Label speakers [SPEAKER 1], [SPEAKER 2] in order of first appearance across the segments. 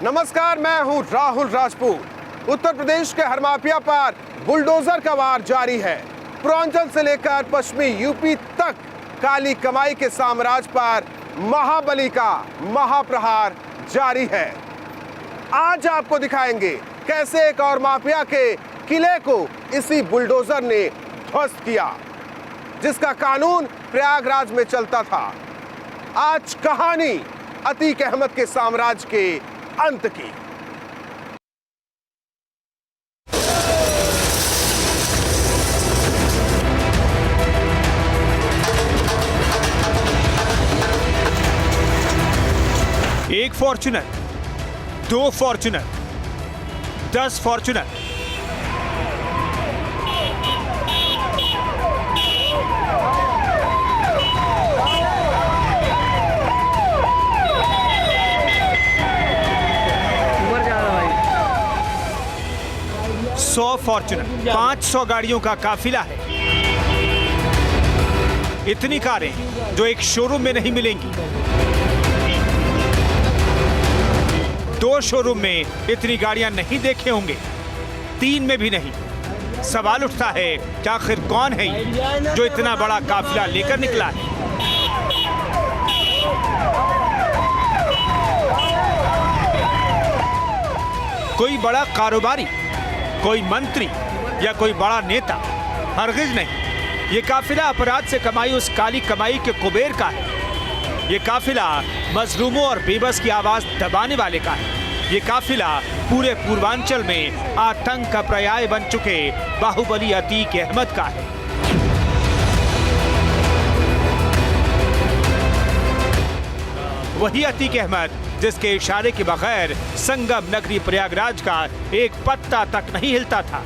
[SPEAKER 1] नमस्कार, मैं हूं राहुल राजपूत। उत्तर प्रदेश के हर माफिया पर बुलडोजर का वार जारी है। पूर्वांचल से लेकर पश्चिमी यूपी तक काली कमाई के साम्राज्य पर महाबली का महाप्रहार जारी है। आज आपको दिखाएंगे कैसे एक और माफिया के किले को इसी बुलडोजर ने ध्वस्त किया, जिसका कानून प्रयागराज में चलता था। आज कहानी अतीक अहमद के साम्राज्य के अंत की।
[SPEAKER 2] एक फॉर्च्यूनर, 2 फॉर्च्यूनर, 10 फॉर्च्यूनर।
[SPEAKER 3] ऊपर जा रहा भाई।
[SPEAKER 2] 100 फॉर्च्यूनर, 500 गाड़ियों का काफिला है। इतनी कारें जो एक शोरूम में नहीं मिलेंगी। 2 शोरूम में इतनी गाड़ियां नहीं देखे होंगे, 3 में भी नहीं। सवाल उठता है कि आखिर कौन है ये जो इतना बड़ा काफिला लेकर निकला है। कोई बड़ा कारोबारी, कोई मंत्री या कोई बड़ा नेता? हरगिज नहीं। ये काफिला अपराध से कमाई उस काली कमाई के कुबेर का है। ये काफिला मजलूमों और बेबस की आवाज दबाने वाले का है। ये काफिला पूरे पूर्वांचल में आतंक का पर्याय बन चुके बाहुबली अतीक अहमद का है। वही अतीक अहमद जिसके इशारे के बगैर संगम नगरी प्रयागराज का एक पत्ता तक नहीं हिलता था।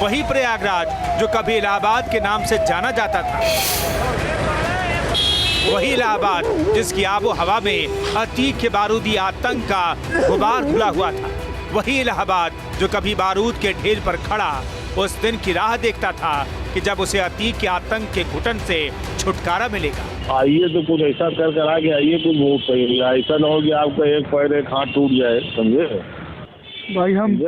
[SPEAKER 2] वही प्रयागराज जो कभी इलाहाबाद के नाम से जाना जाता था। वही इलाहाबाद जिसकी आबो हवा में अतीक के बारूदी आतंक का गुबार घुला हुआ था। वही इलाहाबाद जो कभी बारूद के ढेर पर खड़ा उस दिन की राह देखता था कि जब उसे अतीक के आतंक के घुटन से छुटकारा मिलेगा।
[SPEAKER 4] आइए तो कुछ ऐसा कर आगे आइए, कुछ वोट सही। ऐसा न हो कि आपका एक पैर एक हाथ टूट जाए, समझे
[SPEAKER 3] भाई हम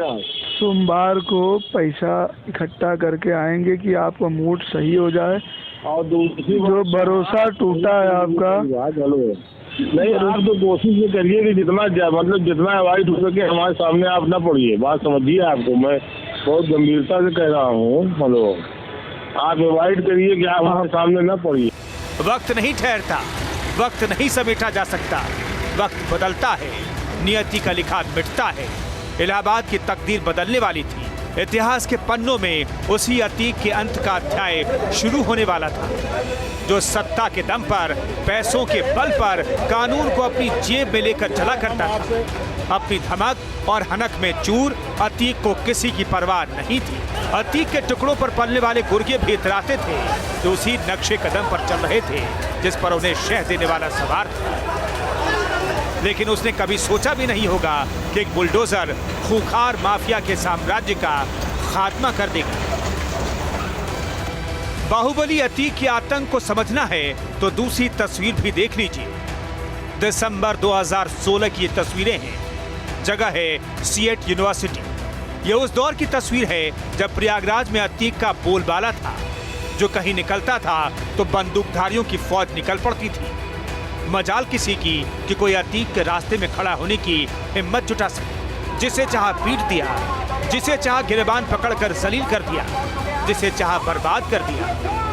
[SPEAKER 3] सोमवार को पैसा इकट्ठा करके आएंगे कि आपका मूड सही हो जाए।
[SPEAKER 4] और दूसरी
[SPEAKER 3] जो भरोसा टूटा है आपका,
[SPEAKER 4] चलो नहीं, आप तो कोशिश ये करिए कि मतलब जितना अवॉइड हो सके हमारे सामने आप ना पड़िए। बात समझिए, आपको मैं बहुत गंभीरता से कह रहा हूँ। हेलो, आप अवॉइड करिए कि आप हमारे सामने ना पड़िए।
[SPEAKER 2] वक्त नहीं ठहरता, वक्त नहीं समेटा जा सकता। वक्त बदलता है, नियति का लिखा मिटता है। इलाहाबाद की तकदीर बदलने वाली थी। इतिहास के पन्नों में उसी अतीक के अंत का अध्याय शुरू होने वाला था, जो सत्ता के दम पर, पैसों के बल पर कानून को अपनी जेब में लेकर चला करता था। अपनी धमक और हनक में चूर अतीक को किसी की परवाह नहीं थी। अतीक के टुकड़ों पर पलने वाले गुर्गे भी इतराते थे जो उसी नक्शे कदम पर चल रहे थे जिस पर उन्हें शह देने वाला सवार था। लेकिन उसने कभी सोचा भी नहीं होगा कि एक बुलडोजर खूंखार माफिया के साम्राज्य का खात्मा कर देगा। बाहुबली अतीक के आतंक को समझना है तो दूसरी तस्वीर भी देख लीजिए। दिसंबर 2016 की ये तस्वीरें हैं। जगह है सीएट यूनिवर्सिटी। ये उस दौर की तस्वीर है जब प्रयागराज में अतीक का बोलबाला था, जो कहीं निकलता था तो बंदूकधारियों की फौज निकल पड़ती थी। मजाल किसी की कि कोई अतीक के रास्ते में खड़ा होने की हिम्मत जुटा सके। जिसे चाहा पीट दिया, जिसे चाहा गिरबान पकड़कर जलील कर दिया, जिसे चाहा बर्बाद कर दिया।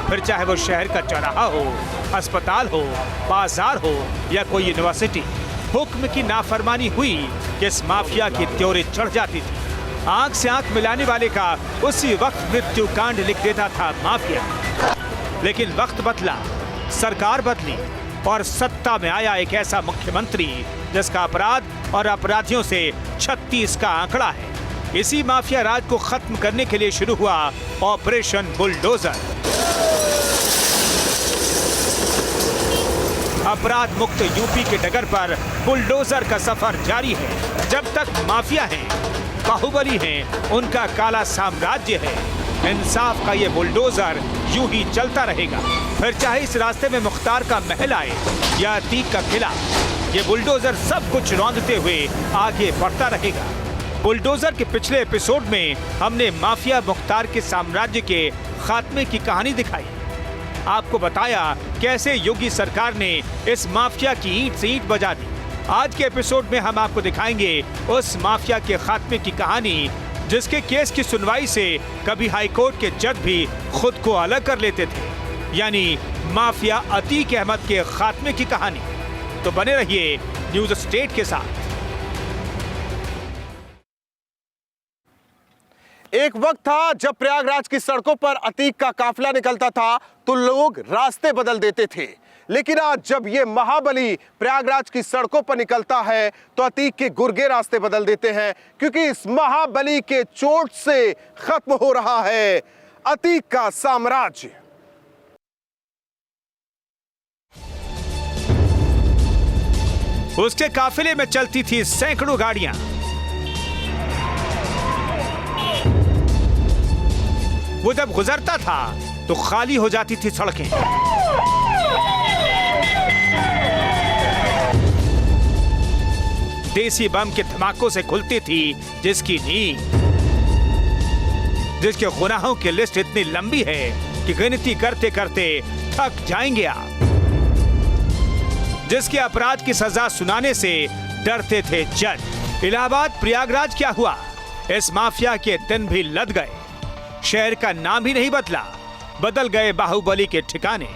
[SPEAKER 2] फिर चाहे वो शहर का चौराहा हो, अस्पताल हो, बाजार हो या कोई यूनिवर्सिटी। हुक्म की नाफरमानी हुई कि इस माफिया की त्योरे चढ़ जाती थी। आंख से आंख मिलाने वाले का उसी वक्त मृत्यु कांड लिख देता था माफिया। लेकिन वक्त बदला, सरकार बदली और सत्ता में आया एक ऐसा मुख्यमंत्री जिसका अपराध और अपराधियों से 36 का आंकड़ा है। इसी माफिया राज को खत्म करने के लिए शुरू हुआ ऑपरेशन बुलडोजर। अपराध मुक्त यूपी के डगर पर बुलडोजर का सफर जारी है। जब तक माफिया है, बाहुबली हैं, उनका काला साम्राज्य है। इंसाफ का ये बुलडोजर यूं ही चलता रहेगा, फिर चाहे इस रास्ते में मुख्तार का महल आए या अतीक का किला। ये बुलडोजर सब कुछ रौंदते हुए आगे बढ़ता रहेगा। बुलडोजर के पिछले एपिसोड में हमने माफिया मुख्तार के साम्राज्य के खात्मे की कहानी दिखाई। आपको बताया कैसे योगी सरकार ने इस माफिया की ईंट से ईंट बजा दी। आज के एपिसोड में हम आपको दिखाएंगे उस माफिया के खात्मे की कहानी जिसके केस की सुनवाई से कभी हाईकोर्ट के जज भी खुद को अलग कर लेते थे, यानी माफिया अतीक अहमद के खात्मे की कहानी। तो बने रहिए न्यूज स्टेट के साथ।
[SPEAKER 1] एक वक्त था जब प्रयागराज की सड़कों पर अतीक का काफिला निकलता था तो लोग रास्ते बदल देते थे, लेकिन आज जब ये महाबली प्रयागराज की सड़कों पर निकलता है तो अतीक के गुर्गे रास्ते बदल देते हैं, क्योंकि इस महाबली के चोट से खत्म हो रहा है अतीक का साम्राज्य।
[SPEAKER 2] उसके काफिले में चलती थी सैकड़ों गाड़ियां। वो जब गुजरता था तो खाली हो जाती थी सड़कें। देसी बम के धमाकों से खुलती थी जिसकी नींद, जिसके गुनाहों की लिस्ट इतनी लंबी है कि गिनती करते करते थक जाएंगे आप, जिसके अपराध की सजा सुनाने से डरते थे जज। इलाहाबाद प्रयागराज क्या हुआ? इस माफिया के दिन भी लद गए। शहर का नाम ही नहीं बदल गए बाहुबली के ठिकाने।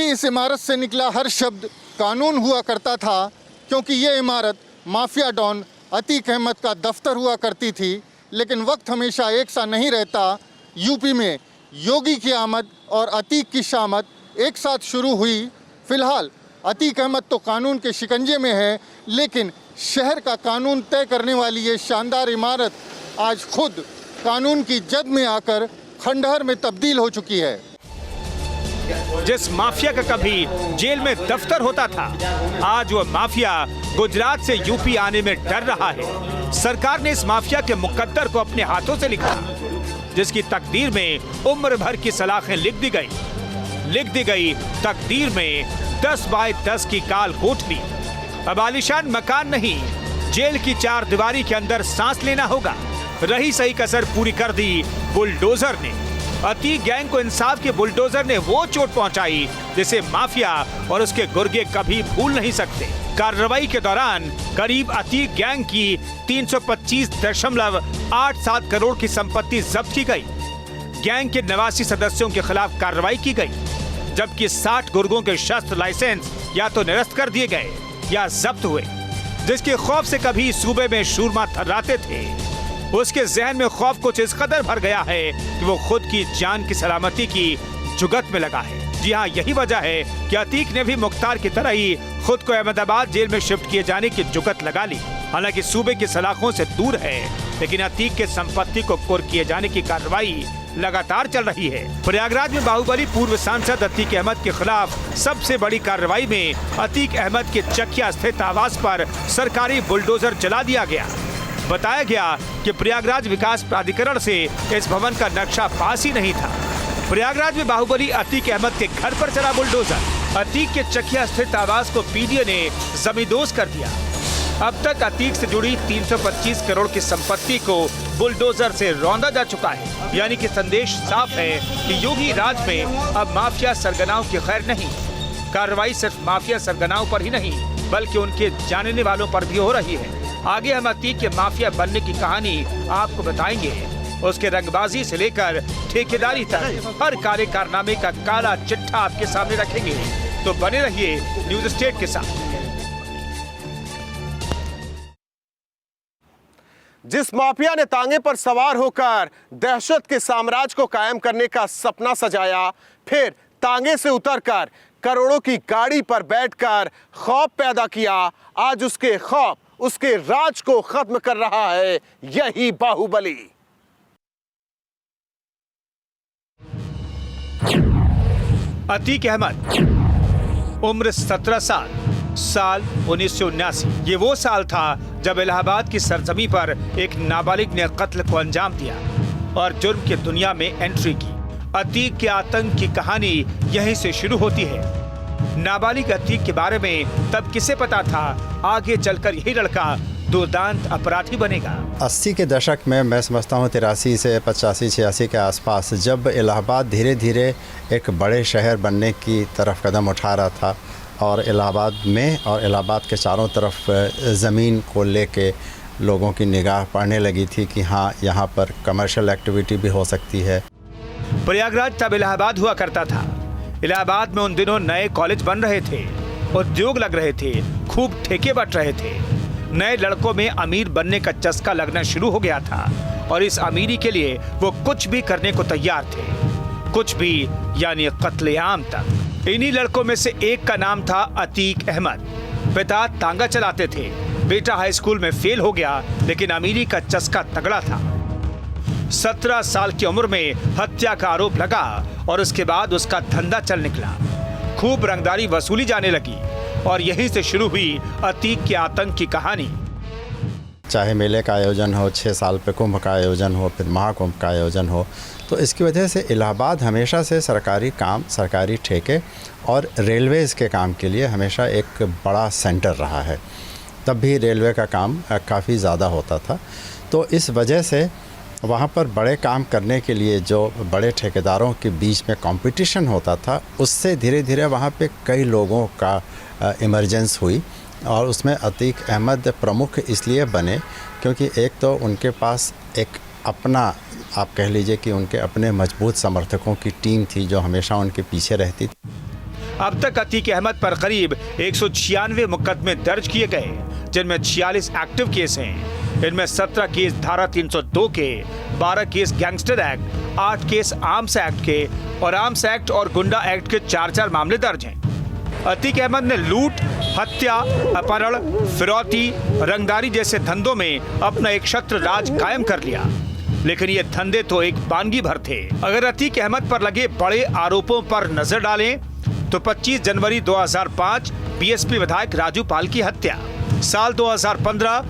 [SPEAKER 5] इस इमारत से निकला हर शब्द कानून हुआ करता था, क्योंकि ये इमारत माफिया डॉन अतीक अहमद का दफ्तर हुआ करती थी। लेकिन वक्त हमेशा एक सा नहीं रहता। यूपी में योगी की आमद और अतीक की शामद एक साथ शुरू हुई। फिलहाल अतीक अहमद तो कानून के शिकंजे में है, लेकिन शहर का कानून तय करने वाली ये शानदार इमारत आज खुद कानून की जद में आकर खंडहर में तब्दील हो चुकी है।
[SPEAKER 2] जिस माफिया का कभी जेल में दफ्तर होता था, आज वो माफिया गुजरात से यूपी आने में डर रहा है। सरकार ने इस माफिया के मुकद्दर को अपने हाथों से लिखा, जिसकी तकदीर में उम्र भर की सलाखें लिख दी गई। तकदीर में 10 बाय 10 की काल कोठरी। अब आलीशान मकान नहीं, जेल की 4 दीवारी के अंदर सांस लेना होगा। रही सही कसर पूरी कर दी बुलडोजर ने। अतीक गैंग को इंसाफ के बुलडोजर ने वो चोट पहुंचाई जिसे माफिया और उसके गुर्गे कभी भूल नहीं सकते। कार्रवाई के दौरान करीब अतीक गैंग की 325.87 करोड़ की संपत्ति जब्त की गई। गैंग के 89 सदस्यों के खिलाफ कार्रवाई की गई, जबकि 60 गुर्गों के शस्त्र लाइसेंस या तो निरस्त कर दिए गए या जब्त हुए। जिसके खौफ से कभी सूबे में शूरमा थर्राते थे, उसके जहन में खौफ कुछ इस कदर भर गया है कि वो खुद की जान की सलामती की जुगत में लगा है। जी हाँ, यही वजह है कि अतीक ने भी मुख्तार की तरह ही खुद को अहमदाबाद जेल में शिफ्ट किए जाने की जुगत लगा ली। हालांकि सूबे की सलाखों से दूर है, लेकिन अतीक के संपत्ति को कुर्क किए जाने की कार्रवाई लगातार चल रही है। प्रयागराज में बाहुबली पूर्व सांसद अतीक अहमद के खिलाफ सबसे बड़ी कार्रवाई में अतीक अहमद के चकिया स्थित आवास पर सरकारी बुलडोजर चला दिया गया। बताया गया कि प्रयागराज विकास प्राधिकरण से इस भवन का नक्शा पास ही नहीं था। प्रयागराज में बाहुबली अतीक अहमद के घर पर चला बुलडोजर। अतीक के चकिया स्थित आवास को पीडीए ने जमींदोज कर दिया। अब तक अतीक से जुड़ी 325 करोड़ की संपत्ति को बुलडोजर से रौंदा जा चुका है। यानी कि संदेश साफ है कि योगी राज में अब माफिया सरगनाओं की खैर नहीं। कार्रवाई सिर्फ माफिया सरगनाओं पर ही नहीं, बल्कि उनके जानने वालों पर भी हो रही है। आगे हम अतीक के माफिया बनने की कहानी आपको बताएंगे। उसके रंगबाजी से लेकर ठेकेदारी तक हर कार्य कारनामे का काला चिट्ठा आपके सामने रखेंगे। तो बने रहिए न्यूज स्टेट के साथ।
[SPEAKER 1] जिस माफिया ने तांगे पर सवार होकर दहशत के साम्राज्य को कायम करने का सपना सजाया, फिर तांगे से उतरकर करोड़ों की गाड़ी पर बैठकर खौफ पैदा किया, आज उसके खौफ, उसके राज को खत्म कर रहा है यही बाहुबली।
[SPEAKER 2] अतीक अहमद, उम्र 17 साल 1979। ये वो साल था जब इलाहाबाद की सरजमी पर एक नाबालिग ने कत्ल को अंजाम दिया और जुर्म की दुनिया में एंट्री की। अतीक के आतंक की कहानी यहीं से शुरू होती है। नाबालिग अतीक के बारे में तब किसे पता था आगे चलकर यही लड़का दुर्दांत अपराधी बनेगा।
[SPEAKER 6] 80 के दशक में मैं समझता हूँ 83 से 85-86 के आसपास, जब इलाहाबाद धीरे धीरे एक बड़े शहर बनने की तरफ कदम उठा रहा था और इलाहाबाद में और इलाहाबाद के चारों तरफ ज़मीन को लेके लोगों की निगाह पड़ने लगी थी कि हाँ, यहाँ पर कमर्शियल एक्टिविटी भी हो सकती है।
[SPEAKER 2] प्रयागराज तब इलाहाबाद हुआ करता था। इलाहाबाद में उन दिनों नए कॉलेज बन रहे थे, उद्योग लग रहे थे, खूब ठेके बट रहे थे। नए लड़कों में अमीर बनने का चस्का लगना शुरू हो गया था और इस अमीरी के लिए वो कुछ भी करने को तैयार थे, कुछ भी यानी कत्लेआम तक। इन्हीं लड़कों में से एक का नाम था अतीक अहमद। पिता तांगा चलाते थे, बेटा हाई स्कूल में फेल हो गया, लेकिन अमीरी का चस्का तगड़ा था। 17 साल की उम्र में हत्या का आरोप लगा और उसके बाद उसका धंधा चल निकला। खूब रंगदारी वसूली जाने लगी और यहीं से शुरू हुई अतीक के आतंक की कहानी।
[SPEAKER 6] चाहे मेले का आयोजन हो, 6 साल पे कुंभ का आयोजन हो, फिर महाकुंभ का आयोजन हो, तो इसकी वजह से इलाहाबाद हमेशा से सरकारी काम, सरकारी ठेके और रेलवेज़ के काम के लिए हमेशा एक बड़ा सेंटर रहा है। तब भी रेलवे का काम काफ़ी ज़्यादा होता था, तो इस वजह से वहाँ पर बड़े काम करने के लिए जो बड़े ठेकेदारों के बीच में कंपटीशन होता था, उससे धीरे धीरे वहाँ पे कई लोगों का इमरजेंस हुई और उसमें अतीक अहमद प्रमुख इसलिए बने क्योंकि एक तो उनके पास एक अपना, आप कह लीजिए कि उनके अपने मजबूत समर्थकों की टीम थी जो हमेशा उनके पीछे रहती थी।
[SPEAKER 2] अब तक अतीक अहमद पर करीब 196 मुकदमे दर्ज किए गए, जिनमें 46 एक्टिव केस हैं। इनमें 17 केस धारा 302 के, 12 case gangster act, 8 case arms act के और आर्म्स एक्ट और गुंडा एक्ट के 4 मामले दर्ज हैं। अतीक अहमद ने लूट, हत्या, अपहरण, फिरौती, रंगदारी जैसे धंधों में अपना एक छत्र राज कायम कर लिया, लेकिन ये धंधे तो एक बानगी भर थे। अगर अतीक अहमद पर लगे बड़े आरोपों पर नजर डालें तो 25 जनवरी 2005 बीएसपी विधायक राजू पाल की हत्या, साल 2015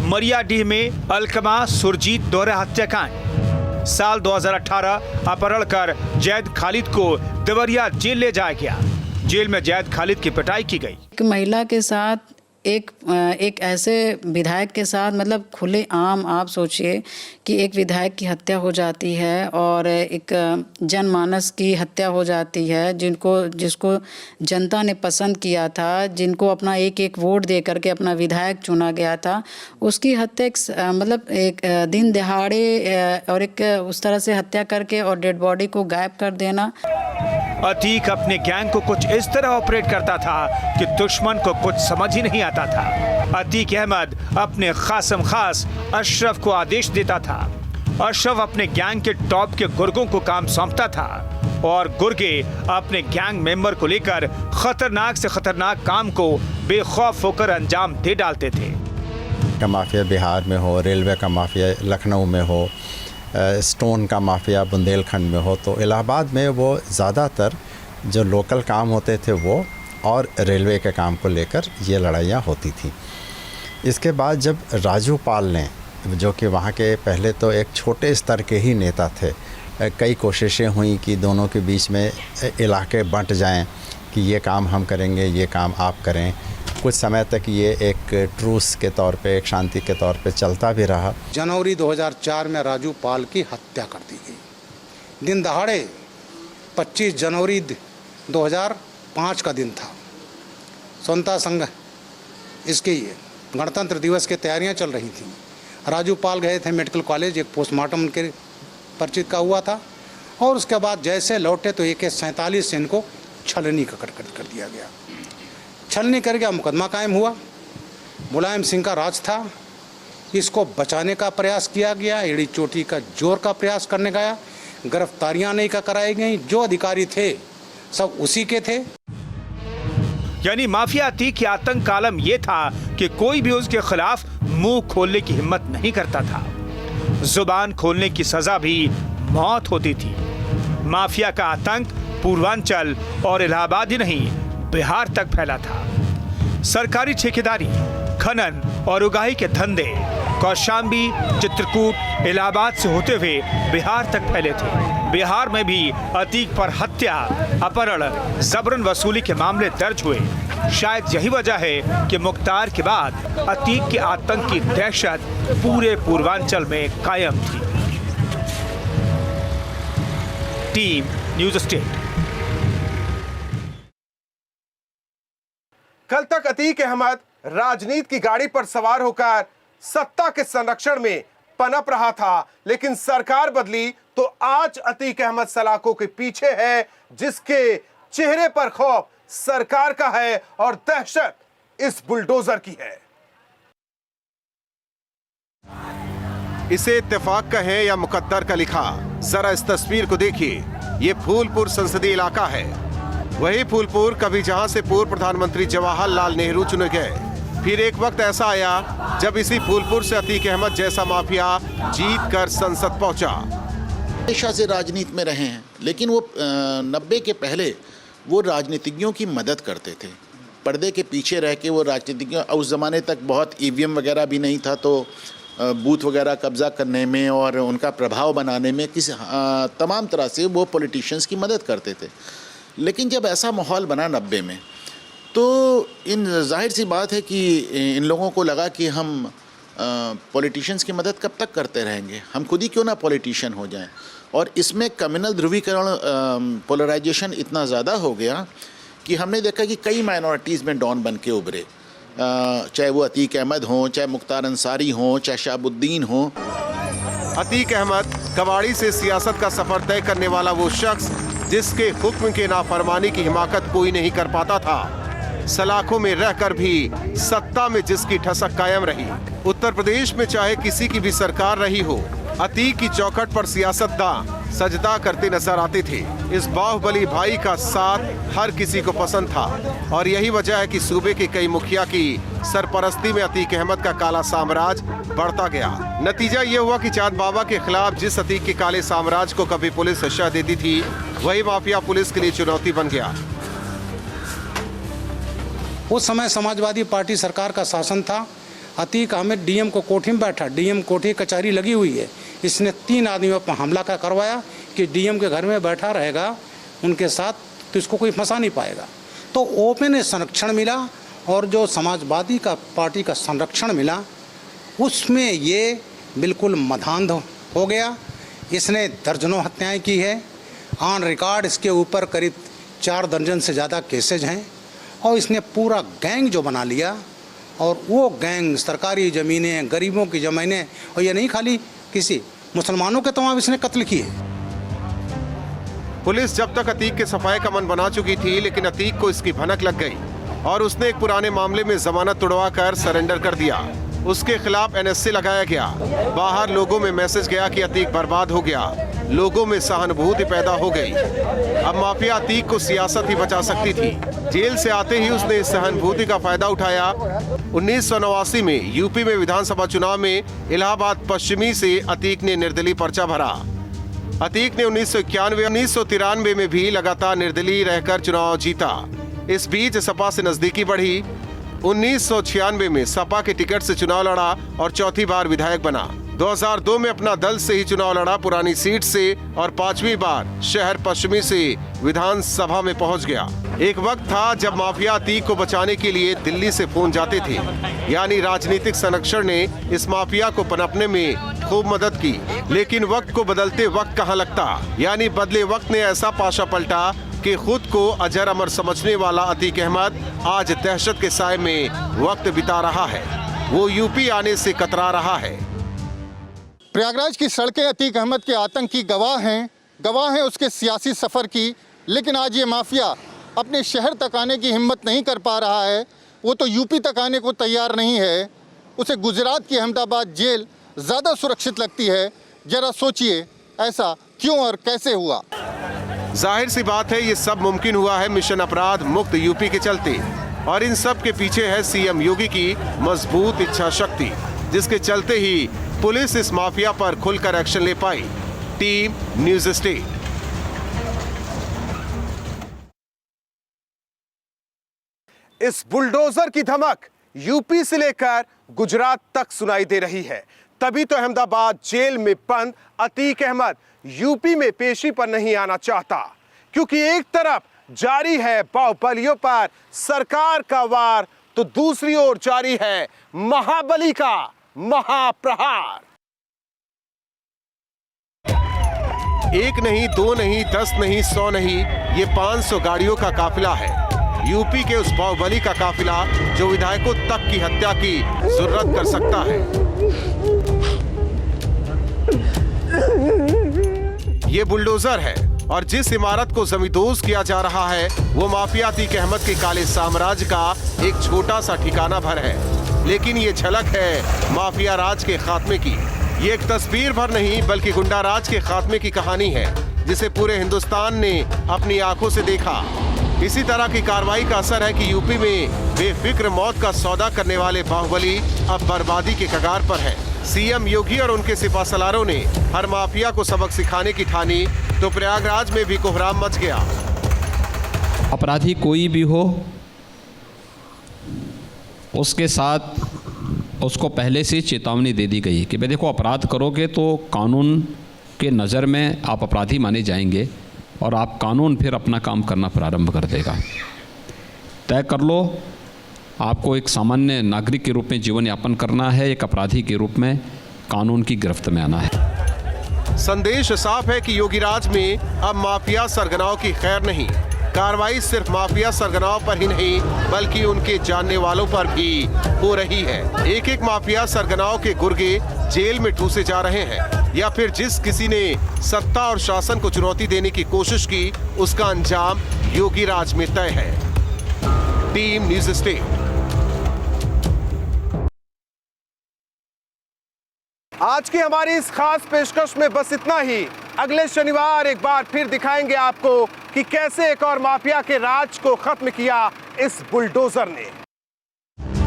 [SPEAKER 2] मरियाडीह में अलकमा सुरजीत दोहरा हत्याकांड, साल 2018 अपहरण कर जैद खालिद को देवरिया जेल ले जाया गया। जेल में जैद खालिद की पिटाई की गई।
[SPEAKER 7] एक महिला के साथ एक ऐसे विधायक के साथ, मतलब खुले आम आप सोचिए कि एक विधायक की हत्या हो जाती है और एक जनमानस की हत्या हो जाती है, जिसको जनता ने पसंद किया था, जिनको अपना एक वोट दे करके अपना विधायक चुना गया था, उसकी हत्या मतलब एक दिन दहाड़े और एक उस तरह से हत्या करके और डेड बॉडी को गायब कर देना।
[SPEAKER 2] अतीक अपने गैंग को कुछ इस तरह ऑपरेट करता था कि दुश्मन को कुछ समझ ही नहीं आता था। अतीक अहमद अपने खासम खास अशरफ को आदेश देता था। अशरफ अपने गैंग के टॉप के गुर्गों को काम सौंपता था और गुर्गे अपने गैंग मेंबर को लेकर खतरनाक से खतरनाक काम को बेखौफ होकर अंजाम दे डालते थे।
[SPEAKER 6] का माफिया बिहार में हो, रेलवे का माफिया लखनऊ में हो, स्टोन का माफिया बुंदेलखंड में हो, तो इलाहाबाद में वो ज़्यादातर जो लोकल काम होते थे वो और रेलवे के काम को लेकर ये लड़ाइयाँ होती थी। इसके बाद जब राजू पाल ने, जो कि वहाँ के पहले तो एक छोटे स्तर के ही नेता थे, कई कोशिशें हुई कि दोनों के बीच में इलाके बंट जाएं कि ये काम हम करेंगे, ये काम आप करें। कुछ समय तक ये एक ट्रूस के तौर पे, एक शांति के तौर पे चलता भी रहा।
[SPEAKER 8] जनवरी 2004 में राजू पाल की हत्या कर दी गई। दिन दहाड़े 25 जनवरी 2005 का दिन था। स्वतंत्रता संघ इसके ये गणतंत्र दिवस की तैयारियां चल रही थी। राजू पाल गए थे मेडिकल कॉलेज, एक पोस्टमार्टम के परिचित का हुआ था और उसके बाद जैसे लौटे तो AK-47 से इनको छलनी का कर दिया गया। छलनी कर गया, मुकदमा कायम हुआ। मुलायम सिंह का राज था, इसको बचाने का प्रयास किया गया, एड़ी चोटी का जोर का प्रयास करने गया, गिरफ्तारियां नहीं कराई गई, जो अधिकारी थे सब उसी के थे।
[SPEAKER 2] यानी माफिया अतीक के आतंक का आलम यह था कि कोई भी उसके खिलाफ मुंह खोलने की हिम्मत नहीं करता था। जुबान खोलने की सजा भी मौत होती थी। माफिया का आतंक पूर्वांचल और इलाहाबाद ही नहीं, बिहार तक फैला था। सरकारी ठेकेदारी, खनन और उगाही के धंधे कौशाम्बी, चित्रकूट, इलाहाबाद से होते हुए बिहार तक फैले थे। बिहार में भी अतीक पर हत्या, अपहरण, जबरन वसूली के मामले दर्ज हुए। शायद यही वजह है कि मुख्तार के बाद अतीक के आतंक की दहशत पूरे पूर्वांचल में कायम थी। Team news state.
[SPEAKER 1] कल तक अतीक अहमद राजनीति की गाड़ी पर सवार होकर सत्ता के संरक्षण में पनप रहा था, लेकिन सरकार बदली तो आज अतीक अहमद सलाखों के पीछे है, जिसके चेहरे पर खौफ सरकार का है और दहशत इस बुलडोजर की है। इसे इत्तेफाक कहें या मुकद्दर का लिखा, जरा इस तस्वीर को देखिए। ये फूलपुर संसदीय इलाका है, वही फूलपुर कभी जहां से पूर्व प्रधानमंत्री जवाहरलाल नेहरू चुने गए। फिर एक वक्त ऐसा आया जब इसी फूलपुर से अतीक अहमद जैसा माफिया जीत कर संसद पहुंचा।
[SPEAKER 9] हमेशा से राजनीति में रहे हैं, लेकिन वो 90 के पहले वो राजनीतिज्ञों की मदद करते थे। पर्दे के पीछे रह के वो राजनीतिज्ञों, उस ज़माने तक बहुत EVM वगैरह भी नहीं था, तो बूथ वगैरह कब्जा करने में और उनका प्रभाव बनाने में तमाम तरह से वो पॉलिटिशियंस की मदद करते थे। लेकिन जब ऐसा माहौल बना 90 में, तो जाहिर सी बात है कि इन लोगों को लगा कि हम पॉलिटिशियंस की मदद कब तक करते रहेंगे, हम खुद ही क्यों ना पॉलिटिशियन हो जाएं। और इसमें कम्युनल ध्रुवीकरण, पोलराइजेशन इतना ज़्यादा हो गया कि हमने देखा कि कई माइनॉरिटीज़ में डॉन बन के उभरे, चाहे वो अतीक अहमद हों, चाहे मुख्तार अंसारी हों, चाहे शहाबुद्दीन हों।
[SPEAKER 1] अतीक अहमद कबाड़ी से सियासत का सफर तय करने वाला वो शख्स जिसके हुक्म के नाफरमानी की हिमाकत कोई नहीं कर पाता था, सलाखों में रहकर भी सत्ता में जिसकी ठसक कायम रही। उत्तर प्रदेश में चाहे किसी की भी सरकार रही हो, अतीक की चौखट पर सियासतदान सजदा करते नजर आते थे। इस बाहुबली भाई का साथ हर किसी को पसंद था और यही वजह है कि सूबे के कई मुखिया की सरपरस्ती में अतीक अहमद का काला साम्राज्य बढ़ता गया। नतीजा ये हुआ कि चाँद बाबा के खिलाफ जिस अतीक के काले साम्राज्य को कभी पुलिस शह देती थी, वही माफिया पुलिस के लिए चुनौती बन गया।
[SPEAKER 8] उस समय समाजवादी पार्टी सरकार का शासन था। अतीक अहमद डीएम को कोठी में बैठा, डीएम कोठी कचहरी लगी हुई है, इसने 3 आदमियों पर हमला का करवाया कि डीएम के घर में बैठा रहेगा उनके साथ, तो इसको कोई फंसा नहीं पाएगा। तो ओपन संरक्षण मिला, और जो समाजवादी का पार्टी का संरक्षण मिला उसमें ये बिल्कुल मधांध हो गया। इसने दर्जनों हत्याएं की है, ऑन रिकॉर्ड इसके ऊपर करीब 4 दर्जन से ज़्यादा केसेज हैं, और इसने पूरा गैंग जो बना लिया, और वो गैंग सरकारी ज़मीनें, गरीबों की ज़मीनें, और ये नहीं खाली किसी मुसलमानों के तमाम इसने कत्ल किए।
[SPEAKER 1] पुलिस जब तक अतीक के सफाए का मन बना चुकी थी, लेकिन अतीक को इसकी भनक लग गई और उसने एक पुराने मामले में जमानत तुड़वा कर सरेंडर कर दिया। उसके खिलाफ NSA लगाया गया। बाहर लोगों में मैसेज गया कि अतीक बर्बाद हो गया। लोगों में सहानुभूति पैदा हो गई। अब माफिया अतीक को सियासत ही बचा सकती थी। जेल से आते ही उसने इस सहानुभूति का फायदा उठाया। 1989 में यूपी में विधानसभा चुनाव में इलाहाबाद पश्चिमी से अतीक ने निर्दलीय पर्चा भरा। अतीक ने 1991, 1993 में भी लगातार निर्दलीय रहकर चुनाव जीता। इस बीच सपा से नजदीकी बढ़ी। 1996 में सपा के टिकट से चुनाव लड़ा और चौथी बार विधायक बना। 2002 में अपना दल से ही चुनाव लड़ा पुरानी सीट से, और 5वीं बार शहर पश्चिमी से विधानसभा में पहुंच गया। एक वक्त था जब माफिया अतीक को बचाने के लिए दिल्ली से फोन जाते थे, यानी राजनीतिक संरक्षण ने इस माफिया को पनपने में खूब मदद की। लेकिन वक्त को बदलते वक्त कहाँ लगता, यानी बदले वक्त ने ऐसा पाशा पलटा कि खुद को अजर अमर समझने वाला अतीक अहमद आज दहशत के साए में वक्त बिता रहा है। वो यूपी आने से कतरा रहा है।
[SPEAKER 5] प्रयागराज की सड़कें अतीक अहमद के आतंक की गवाह हैं उसके सियासी सफ़र की। लेकिन आज ये माफिया अपने शहर तक आने की हिम्मत नहीं कर पा रहा है। वो तो यूपी तक आने को तैयार नहीं है। उसे गुजरात की अहमदाबाद जेल ज़्यादा सुरक्षित लगती है। जरा सोचिए ऐसा क्यों और कैसे हुआ।
[SPEAKER 1] जाहिर सी बात है, ये सब मुमकिन हुआ है मिशन अपराध मुक्त यूपी के चलते, और इन सब के pीछे है सीएम योगी की मजबूत इच्छा शक्ति, जिसके चलते ही पुलिस इस माफिया पर खुलकर एक्शन ले पाई। Team news state. इस बुलडोजर की धमक यूपी से लेकर गुजरात तक सुनाई दे रही है। तभी तो अहमदाबाद जेल में बंद अतीक अहमद यूपी में पेशी पर नहीं आना चाहता, क्योंकि एक तरफ जारी है बाहुबलियों पर सरकार का वार, तो दूसरी ओर जारी है महाबली का महाप्रहार। एक नहीं, दो नहीं, 10 नहीं, 100 नहीं, ये 500 गाड़ियों का काफिला है। यूपी के उस बाहुबली का काफिला जो विधायकों तक की हत्या की जुर्रत कर सकता है। ये बुलडोजर है और जिस इमारत को जमींदोज किया जा रहा है वो माफिया अतीक अहमद के काले साम्राज्य का एक छोटा सा ठिकाना भर है, लेकिन ये झलक है माफिया राज के खात्मे की। ये एक तस्वीर भर नहीं बल्कि गुंडा राज के खात्मे की कहानी है, जिसे पूरे हिंदुस्तान ने अपनी आंखों से देखा। इसी तरह की कार्रवाई का असर है कि यूपी में बेफिक्र मौत का सौदा करने वाले बाहुबली अब बर्बादी के कगार पर है। सीएम योगी और उनके सिपासलारों ने हर माफिया को सबक सिखाने की ठानी तो प्रयागराज में भी कोहराम मच गया।
[SPEAKER 10] अपराधी कोई भी हो, उसके साथ उसको पहले से चेतावनी दे दी गई कि भाई देखो, अपराध करोगे तो कानून के नज़र में आप अपराधी माने जाएंगे और आप कानून फिर अपना काम करना प्रारंभ कर देगा। तय कर लो, आपको एक सामान्य नागरिक के रूप में जीवन यापन करना है, एक अपराधी के रूप में कानून की गिरफ्त में आना है।
[SPEAKER 1] संदेश साफ है कि योगी राज में अब माफिया सरगनाओं की खैर नहीं। कार्रवाई सिर्फ माफिया सरगनाओं पर ही नहीं बल्कि उनके जानने वालों पर भी हो रही है। एक एक माफिया सरगनाओं के गुर्गे जेल में ठूसे जा रहे हैं, या फिर जिस किसी ने सत्ता और शासन को चुनौती देने की कोशिश की उसका अंजाम योगी राज में तय है। Team news state. आज की हमारी इस खास पेशकश में बस इतना ही। अगले शनिवार एक बार फिर दिखाएंगे आपको कि कैसे एक और माफिया के राज को खत्म किया इस बुलडोजर ने।